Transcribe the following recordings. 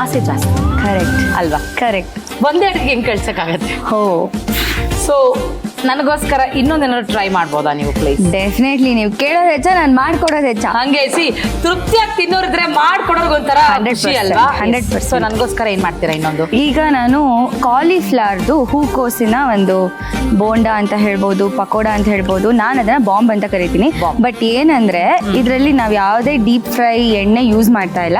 ಆಸೆ ಜಾಸ್ತಿ. ಕರೆಕ್ಟ್ ಅಲ್ವಾ? ಕರೆಕ್ಟ್. ಒಂದೇ ಅಡುಗೆ ಹೆಂಗ್ ಕಳ್ಸಕ್ಕಾಗತ್ತೆ? ಹೋ, ಸೊ ನನಗೋಸ್ಕರ ಇನ್ನೊಂದೇನಾದ್ರು ಟ್ರೈ ಮಾಡ್ಬೋದಾ ನೀವು ಪ್ಲೀಸ್? ಡೆಫಿನೆಟ್ಲಿ. ನೀವು ಕೇಳೋದು ಹೆಚ್ಚ, ನಾನು ಮಾಡ್ಕೊಡೋದು ಹೆಚ್ಚ. ಹಂಗೆ ತೃಪ್ತಿಯಾಗಿ ತಿನ್ನೋರಿದ್ರೆ ಮಾಡ್ಕೊಡೋರ್ಗ ಒಂಥರ 100% ಅಲ್ವಾ? 100%. ಸೊ ನನಗೋಸ್ಕರ ಏನ್ ಮಾಡ್ತೀರಾ ಇನ್ನೊಂದು? ಈಗ ನಾನು ಕಾಲಿಫ್ಲವರ್ದು ಹೂಕೋಸಿನ ಒಂದು ಬೋಂಡಾ ಅಂತ ಹೇಳ್ಬೋದು, ಪಕೋಡಾ ಅಂತ ಹೇಳ್ಬೋದು. ನಾನು ಅದನ್ನ ಬಾಂಬ್ ಅಂತ ಕರಿತೀನಿ. ಬಟ್ ಏನಂದ್ರೆ ಇದರಲ್ಲಿ ನಾವು ಯಾವುದೇ ಡೀಪ್ ಫ್ರೈ ಎಣ್ಣೆ ಯೂಸ್ ಮಾಡ್ತಾ ಇಲ್ಲ,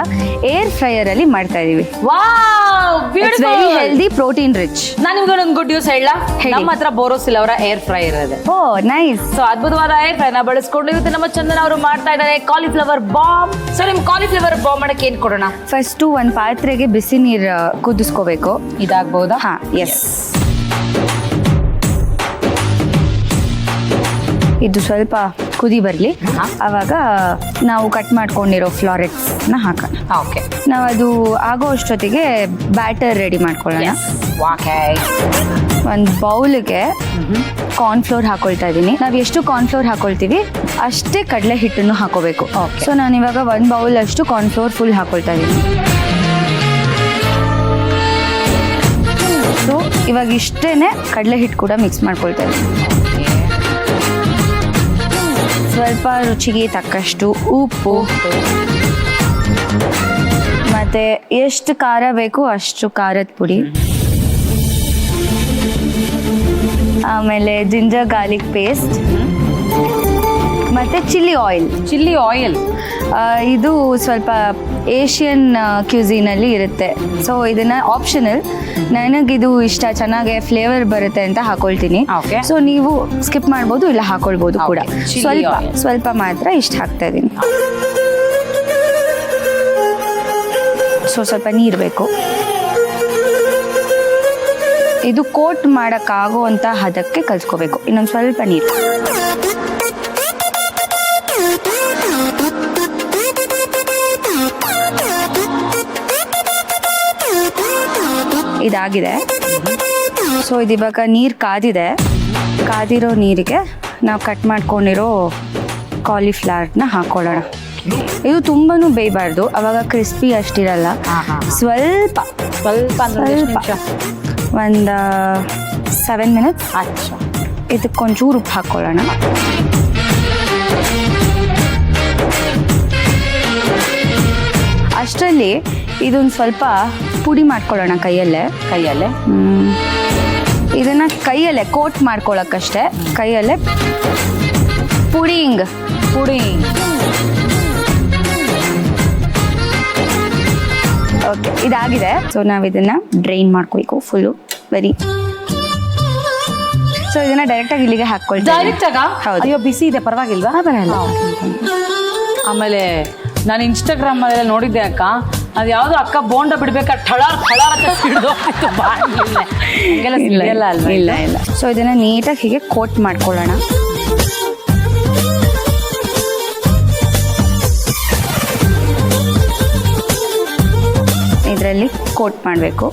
ಏರ್ ಫ್ರೈಯರ್ ಅಲ್ಲಿ ಮಾಡ್ತಾ ಇದೀವಿ. Wow, very healthy, protein rich. ನಾನು ನಿಮ್ಗೆ ಒಂದು ಗುಡ್ ನ್ಯೂಸ್ ಹೇಳ. ಹೇಳಿ. ನಮ್ಮ ಹತ್ರ ಬೋರೋಸಿಲ್ ಅವರ ಏರ್ ಫ್ರೈಯರ್ ಇದೆ. ಓ ನೈಸ್. ಸೊ ಅದ್ಭುತವಾದ ಏರ್ ಫ್ರೈ ನ ಬಳಸ್ಕೊಂಡು ಇವತ್ತು ನಮ್ಮ ಚಂದನ್ ಅವರು ಮಾಡ್ತಾ ಇದ್ದಾರೆ ಕಾಲಿಫ್ಲವರ್ ಬಾಂಬ್. ಸೊ ನಿಮ್ ಕಾಲಿಫ್ಲವರ್ ಬಾಂಬ್ ಮಾಡಕ್ಕೆ ಏನ್ ಕೊಡೋಣ? ಫಸ್ಟ್ ಒಂದು ಪಾತ್ರೆಗೆ ಬಿಸಿ ನೀರು ಕುದಿಸ್ಕೋಬೇಕು. ಇದಾಗಬಹುದಾ? ಹಾ, ಎಸ್. ಇದು ಸ್ವಲ್ಪ ಕುದಿ ಬರಲಿ. ಆವಾಗ ನಾವು ಕಟ್ ಮಾಡ್ಕೊಂಡಿರೋ ಫ್ಲಾರೆಟ್ಸ್ ನ ಹಾಕೋಣ. ಓಕೆ. ನಾವು ಅದು ಆಗೋ ಅಷ್ಟೊತ್ತಿಗೆ ಬ್ಯಾಟರ್ ರೆಡಿ ಮಾಡ್ಕೊಳ್ಳೋಣ. ಒಂದು ಬೌಲ್ಗೆ ಕಾರ್ನ್ಫ್ಲೋರ್ ಹಾಕೊಳ್ತಾ ಇದ್ದೀನಿ. ನಾವು ಎಷ್ಟು ಕಾರ್ನ್ಫ್ಲೋರ್ ಹಾಕೊಳ್ತೀವಿ ಅಷ್ಟೇ ಕಡಲೆ ಹಿಟ್ಟನ್ನು ಹಾಕೋಬೇಕು. ಸೊ ನಾನು ಇವಾಗ 1 ಬೌಲ್ ಅಷ್ಟು ಕಾರ್ನ್ಫ್ಲೋರ್ ಫುಲ್ ಹಾಕೊಳ್ತಾ ಇದ್ದೀನಿ. ಸೊ ಇವಾಗ ಇಷ್ಟೇನೆ ಕಡಲೆ ಹಿಟ್ಟು ಕೂಡ ಮಿಕ್ಸ್ ಮಾಡ್ಕೊಳ್ತಾ ಇದ್ದೀನಿ. ಸ್ವಲ್ಪ ರುಚಿಗೆ ತಕ್ಕಷ್ಟು ಉಪ್ಪು, ಮತ್ತೆ ಎಷ್ಟು ಖಾರ ಬೇಕು ಅಷ್ಟು ಖಾರದ ಪುಡಿ, ಆಮೇಲೆ ಜಿಂಜರ್ ಗಾರ್ಲಿಕ್ ಪೇಸ್ಟ್, ಮತ್ತೆ ಚಿಲ್ಲಿ ಆಯಿಲ್. ಚಿಲ್ಲಿ ಆಯಿಲ್ ಇದು ಸ್ವಲ್ಪ ಏಷ್ಯನ್ ಕ್ಯೂಸಿನಲ್ಲಿ ಇರುತ್ತೆ. ಸೊ ಇದನ್ನ ಆಪ್ಷನಲ್, ನನಗಿದು ಇಷ್ಟ, ಚೆನ್ನಾಗಿ ಫ್ಲೇವರ್ ಬರುತ್ತೆ ಅಂತ ಹಾಕೊಳ್ತೀನಿ. ಸೊ ನೀವು ಸ್ಕಿಪ್ ಮಾಡ್ಬೋದು, ಇಲ್ಲ ಹಾಕೊಳ್ಬೋದು ಕೂಡ. ಸ್ವಲ್ಪ ಮಾತ್ರ ಇಷ್ಟ ಹಾಕ್ತಾ ಇದ್ದೀನಿ. ಸೊ ಸ್ವಲ್ಪ ನೀರು ಬೇಕು. ಇದು ಕೋಟ್ ಮಾಡೋಕ್ಕಾಗುವಂಥ ಹದಕ್ಕೆ ಕಲ್ಸ್ಕೋಬೇಕು. ಇನ್ನೊಂದು ಸ್ವಲ್ಪ ನೀರು. ಇದಾಗಿದೆ. ಸೊ ಇದು ಇವಾಗ ನೀರು ಕಾದಿದೆ. ಕಾದಿರೋ ನೀರಿಗೆ ನಾವು ಕಟ್ ಮಾಡ್ಕೊಂಡಿರೋ ಕಾಲಿಫ್ಲವರ್ನ ಹಾಕೊಳ್ಳೋಣ. ಇದು ತುಂಬಾನು ಬೇಯಬಾರ್ದು, ಅವಾಗ ಕ್ರಿಸ್ಪಿ ಅಷ್ಟಿರಲ್ಲ. ಸ್ವಲ್ಪ ಒಂದು 7 ಮಿನಿಟ್ಸ್ ಇದಕ್ಕೊಂಚೂರು ಉಪ್ಪು ಹಾಕೊಳ್ಳೋಣ. ಅಷ್ಟರಲ್ಲಿ ಇದೊಂದು ಸ್ವಲ್ಪ ಪುಡಿ ಮಾಡ್ಕೊಳ್ಳೋಣ ಕೈಯಲ್ಲೇ. ಇದನ್ನ ಕೈಯಲ್ಲೇ ಕೋಟ್ ಮಾಡ್ಕೊಳ್ಳೋಕ್ಕಷ್ಟೇ. ಕೈಯಲ್ಲೇ ಪುಡಿಂಗ್. ಓಕೆ, ಇದಾಗಿದೆ. ಸೊ ನಾವು ಇದನ್ನ ಡ್ರೈನ್ ಮಾಡ್ಕೋಬೇಕು ಫುಲ್ಲು. ಸೊ ಇದನ್ನ ಡೈರೆಕ್ಟಾಗಿ ಇಲ್ಲಿಗೆ ಹಾಕ್ಕೊಳ್ತೀವಿ. ಹೌದು. ಅಯ್ಯೋ, ಬಿಸಿ ಇದೆ, ಪರವಾಗಿಲ್ವಾ? ಬರಲ್ಲ. ಆಮೇಲೆ ನಾನು ಇನ್ಸ್ಟಾಗ್ರಾಮ್ ಅಲ್ಲೆಲ್ಲ ನೋಡಿದ್ದೆ ಅಕ್ಕ, ಅದು ಯಾವ್ದೋ ಅಕ್ಕ ಬೋಂಡ ಬಿಡ್ಬೇಕಾ ಠಳಾರ್ ಅಂತ ಹಿಡಿದೋಗ್ತಿತ್ತು. ಇಲ್ಲ. ಸೊ ಇದನ್ನ ನೀಟಾಗಿ ಹೀಗೆ ಕೋಟ್ ಮಾಡ್ಕೊಳ್ಳೋಣ. ಇದರಲ್ಲಿ ಕೋಟ್ ಮಾಡಬೇಕು.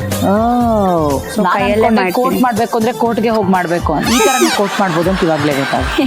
ಕೈಯಲ್ಲೇ ಕೋಟ್ ಮಾಡ್ಬೇಕು ಅಂದ್ರೆ ಕೋರ್ಟ್ಗೆ ಹೋಗಿ ಮಾಡ್ಬೇಕು. ಈ ತರ ಕೋಟ್ ಮಾಡ್ಬೋದು ಅಂತ ಇವಾಗಲೇ ಗೊತ್ತಾಗುತ್ತೆ.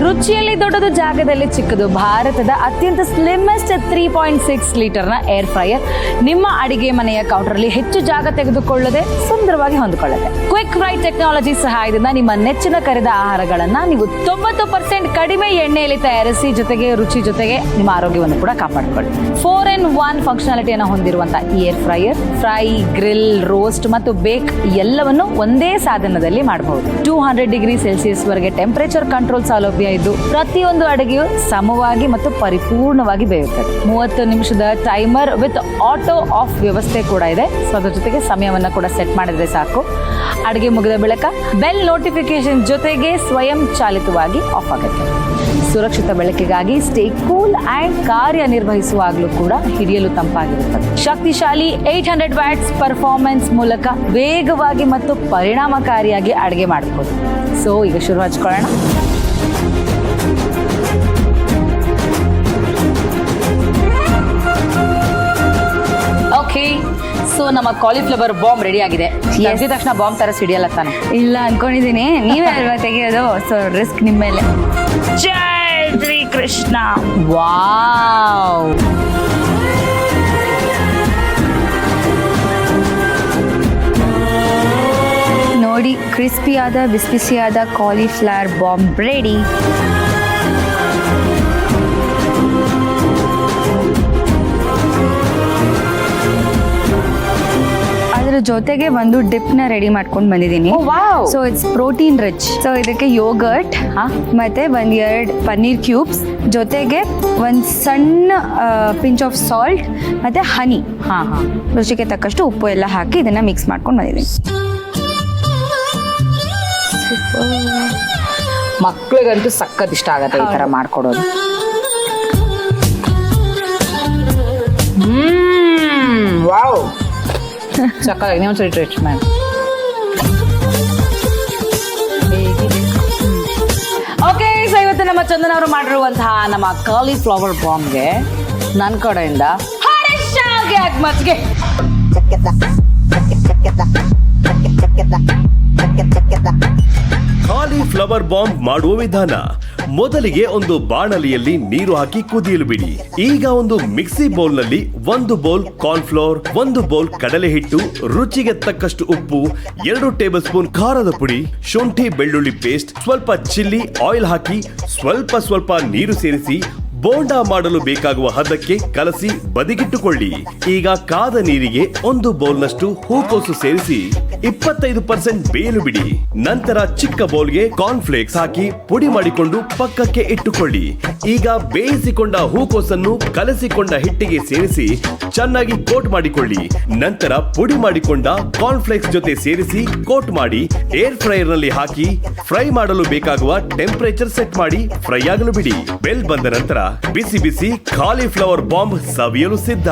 ರುಚಿಯಲ್ಲಿ ದೊಡ್ಡದು, ಜಾಗದಲ್ಲಿ ಚಿಕ್ಕದು, ಭಾರತದ ಅತ್ಯಂತ ಸ್ಲಿಮ್ಮೆಸ್ಟ್ 3.6 ಲೀಟರ್ನ ಏರ್ ಫ್ರೈಯರ್ ನಿಮ್ಮ ಅಡಿಗೆ ಮನೆಯ ಕೌಂಟರ್ಲಿ ಹೆಚ್ಚು ಜಾಗ ತೆಗೆದುಕೊಳ್ಳದೆ ಸುಂದರವಾಗಿ ಹೊಂದಿಕೊಳ್ಳುತ್ತೆ. ಕ್ವಿಕ್ ಫ್ರೈ ಟೆಕ್ನಾಲಜಿ ಸಹಾಯದಿಂದ ನಿಮ್ಮ ನೆಚ್ಚಿನ ಕರಿದ ಆಹಾರಗಳನ್ನ ನೀವು 90% ಕಡಿಮೆ ಎಣ್ಣೆಯಲ್ಲಿ ತಯಾರಿಸಿ, ಜೊತೆಗೆ ರುಚಿ ಜೊತೆಗೆ ನಿಮ್ಮ ಆರೋಗ್ಯವನ್ನು ಕೂಡ ಕಾಪಾಡಿಕೊಳ್ಳಿ. 4-in-1 ಫಂಕ್ಷನಾಲಿಟಿಯನ್ನು ಹೊಂದಿರುವಂತಹ ಈ air fryer fry, grill, roast ಮತ್ತು ಬೇಕ್ ಎಲ್ಲವನ್ನು ಒಂದೇ ಸಾಧನದಲ್ಲಿ ಮಾಡಬಹುದು. 200 ಡಿಗ್ರಿ ಸೆಲ್ಸಿಯಸ್ ವರೆಗೆ ಟೆಂಪರೇಚರ್ ಕಂಟ್ರೋಲ್ ಸೌಲಭ್ಯ ಇದ್ದು ಪ್ರತಿಯೊಂದು ಅಡುಗೆಯು ಸಮವಾಗಿ ಮತ್ತು ಪರಿಪೂರ್ಣವಾಗಿ ಬೇಯುತ್ತದೆ. 30 ನಿಮಿಷದ ಟೈಮರ್ ವಿತ್ ಆಟೋ ಆಫ್ ವ್ಯವಸ್ಥೆ ಕೂಡ ಇದೆ. ಸೊ ಅದ್ರ ಜೊತೆಗೆ ಸಮಯವನ್ನು ಕೂಡ ಸೆಟ್ ಮಾಡಿದ್ರೆ ಸಾಕು. ಅಡುಗೆ ಮುಗಿದ ಬಳಿಕ ಬೆಲ್ ನೋಟಿಫಿಕೇಶನ್ ಜೊತೆಗೆ ಸ್ವಯಂ ಚಾಲಿತವಾಗಿ ಆಫ್ ಆಗುತ್ತೆ. ಸುರಕ್ಷಿತ ಬೆಳಕಿಗಾಗಿ ಸ್ಟೇ ಕೂಲ್ ಆ್ಯಂಡ್ ಕಾರ್ಯನಿರ್ವಹಿಸುವಾಗಲೂ ಕೂಡ ಹಿಡಿಯಲು ತಂಪಾಗಿರುತ್ತದೆ. ಶಕ್ತಿಶಾಲಿ 800 ವ್ಯಾಟ್ಸ್ ಪರ್ಫಾರ್ಮೆನ್ಸ್ ಮೂಲಕ ವೇಗವಾಗಿ ಮತ್ತು ಪರಿಣಾಮಕಾರಿಯಾಗಿ ಅಡುಗೆ ಮಾಡಬಹುದು. ಸೊ ಈಗ ಶುರು ಹಚ್ಕೊಳ್ಳೋಣ. ಸೊ ನಮ್ಮ ಕಾಲಿಫ್ಲವರ್ ಬಾಂಬ್ ರೆಡಿ ಆಗಿದೆ. ಎದ್ದ ತಕ್ಷಣ ಬಾಂಬ್ ತರ ಸಿಡಿಯಲ್ಲ ತಾನೆ? ಇಲ್ಲ ಅನ್ಕೊಂಡಿದೀನಿ, ನೀವೇ ಅಲ್ವಾ ತೆಗೆಯೋದು, ಸೊ ರಿಸ್ಕ್ ನಿಮ್ಮ ಮೇಲೆ. ಜೈ ಶ್ರೀ ಕೃಷ್ಣ. ವಾವ್, ನೋಡಿ ಕ್ರಿಸ್ಪಿಯಾದ ಬಿಸಿಯಾದ ಕಾಲಿಫ್ಲವರ್ ಬಾಂಬ್ ರೆಡಿ. ಅದ್ರ ಜೊತೆಗೆ ಒಂದು ಡಿಪ್ನ ರೆಡಿ ಮಾಡ್ಕೊಂಡು ಬಂದಿದ್ದೀನಿ. Wow. So it's protein rich. So ಇದಕ್ಕೆ ಯೋಗರ್ಟ್ ಮತ್ತೆ ಒಂದ್ 2 ಪನ್ನೀರ್ ಕ್ಯೂಬ್ಸ್, ಜೊತೆಗೆ ಒಂದು ಸಣ್ಣ ಪಿಂಚ್ ಆಫ್ ಸಾಲ್ಟ್ ಮತ್ತೆ ಹನಿ, ರುಚಿಗೆ ತಕ್ಕಷ್ಟು ಉಪ್ಪು ಎಲ್ಲ ಹಾಕಿ ಇದನ್ನ ಮಿಕ್ಸ್ ಮಾಡ್ಕೊಂಡು ಬಂದಿದ್ದೀನಿ. ಮಕ್ಳಿಗಂತೂ ಸಖತ್ ಇಷ್ಟ ಆಗತ್ತೆ ಈ ತರ ಮಾಡ್ಕೊಡೋದು. ವಾವ್, ಸಖತ್ತಾಗಿ. ನೀವು ಒಂದ್ಸರಿ ಟೇಸ್ಟ್ ಮಾಡಿ. ಓಕೆ, ಸೊ ಇವತ್ತು ನಮ್ಮ ಚಂದನ್ ಅವರು ಮಾಡಿರುವಂತಹ ನಮ್ಮ ಕಾಲಿಫ್ಲವರ್ ಬಾಂಬ್ಗೆ ನನ್ನ ಕಡೆಯಿಂದ ಹರೀಶಾಗೆ ಆಗ್ಮತ್ಗೆ. ಕಾಲಿಫ್ಲವರ್ ಬಾಂಬ್ ಮಾಡುವ ವಿಧಾನ: ಮೊದಲಿಗೆ ಒಂದು ಬಾಣಲಿಯಲ್ಲಿ ನೀರು ಹಾಕಿ ಕುದಿಯಲು ಬಿಡಿ. ಈಗ ಒಂದು ಮಿಕ್ಸಿ ಬೌಲ್ ನಲ್ಲಿ 1 ಬೌಲ್ ಕಾರ್ನ್ಫ್ಲವರ್, 1 ಬೌಲ್ ಕಡಲೆ ಹಿಟ್ಟು, ರುಚಿಗೆ ತಕ್ಕಷ್ಟು ಉಪ್ಪು, 2 ಟೇಬಲ್ ಸ್ಪೂನ್ ಖಾರದ ಪುಡಿ, ಶುಂಠಿ ಬೆಳ್ಳುಳ್ಳಿ ಪೇಸ್ಟ್, ಸ್ವಲ್ಪ ಚಿಲ್ಲಿ ಆಯಿಲ್ ಹಾಕಿ ಸ್ವಲ್ಪ ನೀರು ಸೇರಿಸಿ ಬೋಂಡಾ ಮಾಡಲು ಬೇಕಾಗುವ ಹದಕ್ಕೆ ಕಲಸಿ ಬದಿಗಿಟ್ಟುಕೊಳ್ಳಿ. ಈಗ ಕಾದ ನೀರಿಗೆ 1 ಬೌಲ್ನಷ್ಟು ಹೂಕೋಸು ಸೇರಿಸಿ 25% ಬೇಯಲು ಬಿಡಿ. ನಂತರ ಚಿಕ್ಕ ಬೌಲ್ಗೆ ಕಾರ್ನ್ ಫ್ಲೇಕ್ಸ್ ಹಾಕಿ ಪುಡಿ ಮಾಡಿಕೊಂಡು ಪಕ್ಕಕ್ಕೆ ಇಟ್ಟುಕೊಳ್ಳಿ. ಈಗ ಬೇಯಿಸಿಕೊಂಡ ಹೂಕೋಸನ್ನು ಕಲಸಿಕೊಂಡ ಹಿಟ್ಟಿಗೆ ಸೇರಿಸಿ ಚೆನ್ನಾಗಿ ಕೋಟ್ ಮಾಡಿಕೊಳ್ಳಿ. ನಂತರ ಪುಡಿ ಮಾಡಿಕೊಂಡ ಕಾರ್ನ್ ಫ್ಲೇಕ್ಸ್ ಜೊತೆ ಸೇರಿಸಿ ಕೋಟ್ ಮಾಡಿ ಏರ್ ಫ್ರೈಯರ್ ನಲ್ಲಿ ಹಾಕಿ ಫ್ರೈ ಮಾಡಲು ಬೇಕಾಗುವ ಟೆಂಪರೇಚರ್ ಸೆಟ್ ಮಾಡಿ ಫ್ರೈ ಆಗಲು ಬಿಡಿ. ಬೆಲ್ ಬಂದ ನಂತರ ಬಿಸಿ ಬಿಸಿ ಕಾಲಿಫ್ಲವರ್ ಬಾಂಬ್ ಸವಿಯಲು ಸಿದ್ಧ.